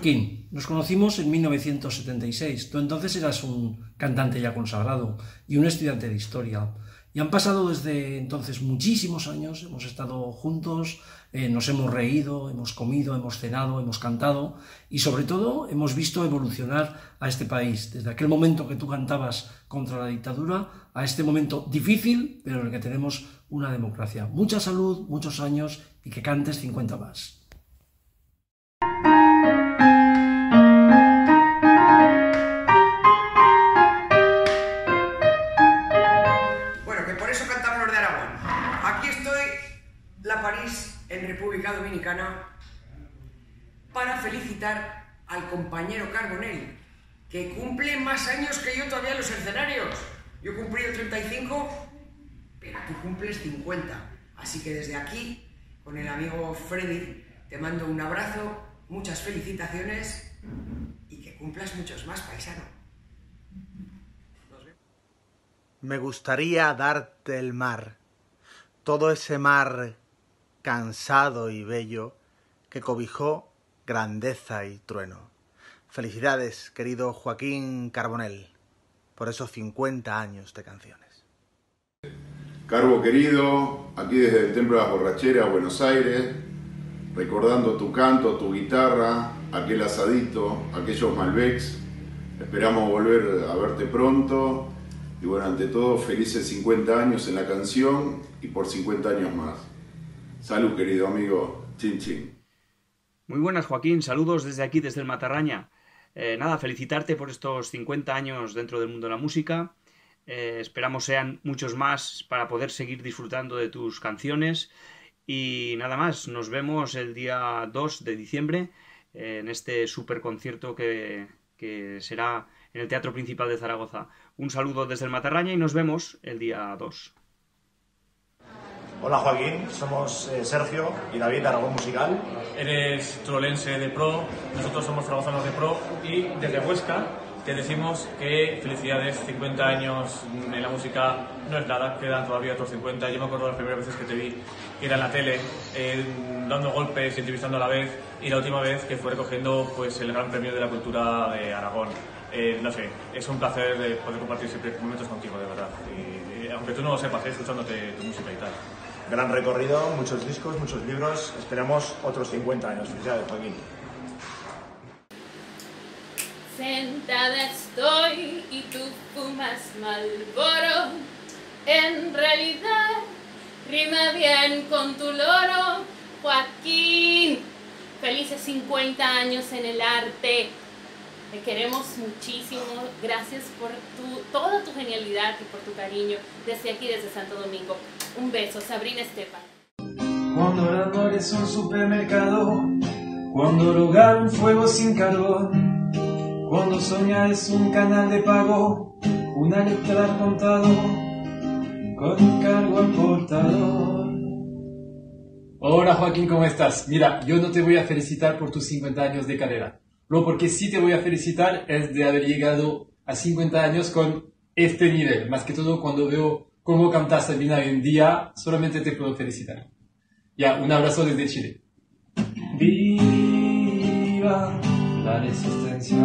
Joaquín, nos conocimos en 1976. Tú entonces eras un cantante ya consagrado y un estudiante de historia. Y han pasado desde entonces muchísimos años, hemos estado juntos, nos hemos reído, hemos comido, hemos cenado, hemos cantado y sobre todo hemos visto evolucionar a este país. Desde aquel momento que tú cantabas contra la dictadura a este momento difícil, pero en el que tenemos una democracia. Mucha salud, muchos años y que cantes 50 más. París, en República Dominicana, para felicitar al compañero Carbonell, que cumple más años que yo todavía en los escenarios. Yo he cumplido 35, pero tú cumples 50. Así que desde aquí, con el amigo Freddy, te mando un abrazo, muchas felicitaciones y que cumplas muchos más, paisano. Me gustaría darte el mar, todo ese mar cansado y bello, que cobijó grandeza y trueno. Felicidades, querido Joaquín Carbonell, por esos 50 años de canciones. Carbo querido, aquí desde el Templo de las Borracheras, Buenos Aires, recordando tu canto, tu guitarra, aquel asadito, aquellos Malbecs. Esperamos volver a verte pronto. Y bueno, ante todo, felices 50 años en la canción y por 50 años más. Salud, querido amigo. Chin, chin. Muy buenas, Joaquín. Saludos desde aquí, desde el Matarraña. Nada, felicitarte por estos 50 años dentro del mundo de la música. Esperamos sean muchos más para poder seguir disfrutando de tus canciones. Y nada más, nos vemos el día 2 de diciembre en este super concierto que será en el Teatro Principal de Zaragoza. Un saludo desde el Matarraña y nos vemos el día 2. Hola Joaquín, somos Sergio y David de Aragón Musical. Eres trolense de pro, nosotros somos zaragozanos de pro y desde Huesca te decimos que felicidades, 50 años en la música no es nada, quedan todavía otros 50. Yo me acuerdo las primeras veces que te vi, que era en la tele, dando golpes y entrevistando a la vez, y la última vez que fue recogiendo pues, el Gran Premio de la Cultura de Aragón. No sé, es un placer poder compartir siempre momentos contigo, de verdad. Y aunque tú no lo sepas, escuchándote tu música y tal. Gran recorrido, muchos discos, muchos libros. Esperamos otros 50 años. Felicidades, Joaquín. Sentada estoy y tú fumas Marlboro. En realidad rima bien con tu loro, Joaquín. Felices 50 años en el arte. Te queremos muchísimo. Gracias por toda tu genialidad y por tu cariño. Desde aquí, desde Santo Domingo. Un beso, Sabrina Estepan. Cuando el amor es un supermercado, cuando el hogar un fuego sin calor, cuando soñar es un canal de pago, una letra al contador, con un cargo al portador. Hola Joaquín, ¿cómo estás? Mira, yo no te voy a felicitar por tus 50 años de carrera. Lo porque sí te voy a felicitar es de haber llegado a 50 años con este nivel. Más que todo cuando veo cómo cantas Sabina hoy en día, solamente te puedo felicitar. Ya, un abrazo desde Chile. Viva la resistencia.